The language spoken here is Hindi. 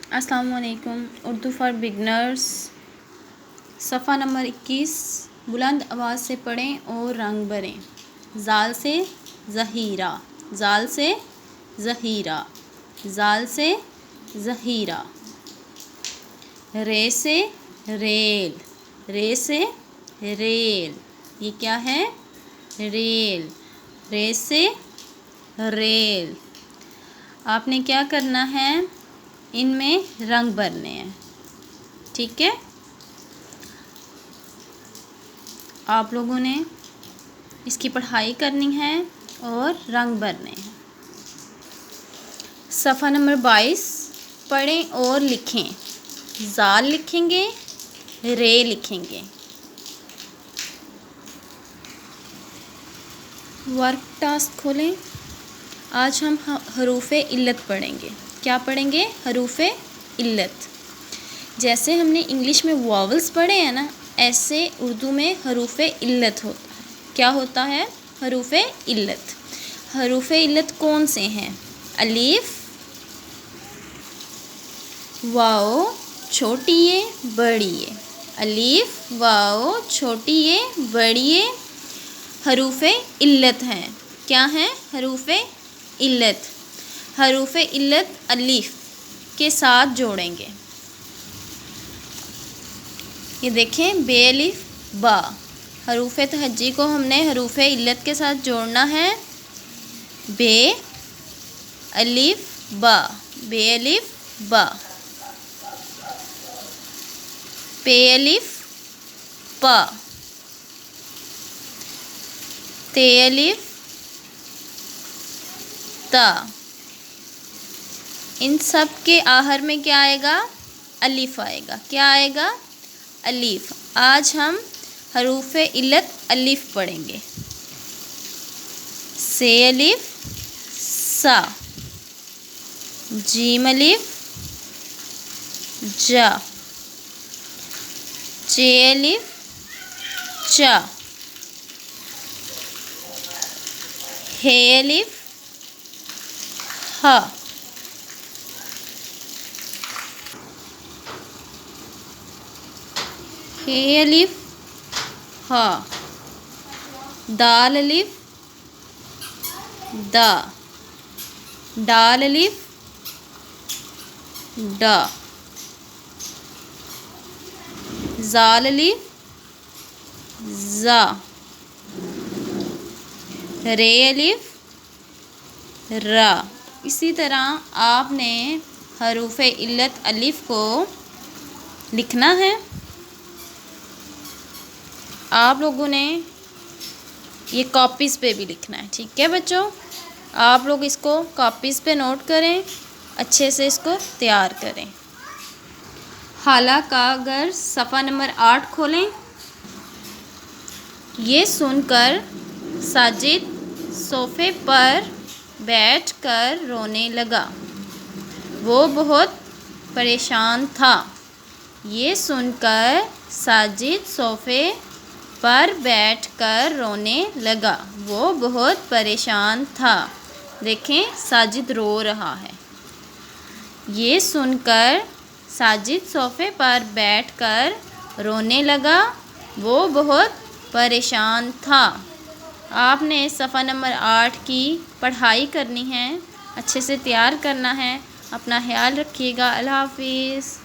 अस्सलाम वालेकुम। उर्दू फॉर बिगनर्स सफ़ा नंबर 21। बुलंद आवाज़ से पढ़ें और रंग भरें। ज़ाल से ज़हीरा, ज़ाल से ज़हीरा, ज़ाल से ज़हीरा। रे से रेल, रे से रेल। ये क्या है? रेल। रे से रेल। आपने क्या करना है? इनमें रंग भरने हैं, ठीक है। आप लोगों ने इसकी पढ़ाई करनी है और रंग भरने हैं। सफ़ा नंबर 22 पढ़ें और लिखें। ज़ाल लिखेंगे, रे लिखेंगे। वर्क टास्क खोलें। आज हम हरूफ़े इल्लत पढ़ेंगे। क्या पढ़ेंगे? हरूफ़े इल्लत। जैसे हमने इंग्लिश में वॉवल्स पढ़े हैं ना, ऐसे उर्दू में हरूफ़े इल्लत होता है। क्या होता है? हरूफ़े इल्लत। हरूफ़े इल्लत कौन से हैं? अलीफ, वाओ छोटी ये बड़ी ये। अलीफ, वाओ छोटी ये बड़ी ये हरूफ़े इल्लत हैं। क्या हैं? हरूफ़े इल्लत। हरूफ़े इल्लत अलीफ के साथ जोड़ेंगे। ये देखें, बे अलिफ बा। हरूफ़े तहज्जी को हमने हरूफ़े इल्लत के साथ जोड़ना है। बे अलिफ बा, बे अलिफ बा। पे अलिफ पा, ते अलिफ ता। इन सब के आखिर में क्या आएगा? अलिफ आएगा। क्या आएगा? अलिफ। आज हम हरूफ़े इल्लत अलिफ पढ़ेंगे। से अलिफ सा, जीम अलिफ जा, चे अलिफ चा, हे अलिफ हा, हे अलिफ हा, दाल अलिफ दा, डाल अलिफ डा, ज़ाल अलिफ ज़ा, रे अलिफ रा। इसी तरह आपने हरूफ़े इल्लत अलिफ को लिखना है। आप लोगों ने ये कॉपीज़ पे भी लिखना है, ठीक है बच्चों। आप लोग इसको कॉपीज़ पे नोट करें, अच्छे से इसको तैयार करें। हाला का अगर सफ़ा नंबर 8 खोलें। ये सुनकर साजिद सोफ़े पर बैठकर रोने लगा। वो बहुत परेशान था। ये सुनकर साजिद सोफ़े पर बैठकर रोने लगा। वो बहुत परेशान था। देखें, साजिद रो रहा है। ये सुनकर साजिद सोफ़े पर बैठकर रोने लगा। वो बहुत परेशान था। आपने सफ़ा नंबर 8 की पढ़ाई करनी है, अच्छे से तैयार करना है। अपना ख्याल रखिएगा। अल्लाह हाफ़िज़।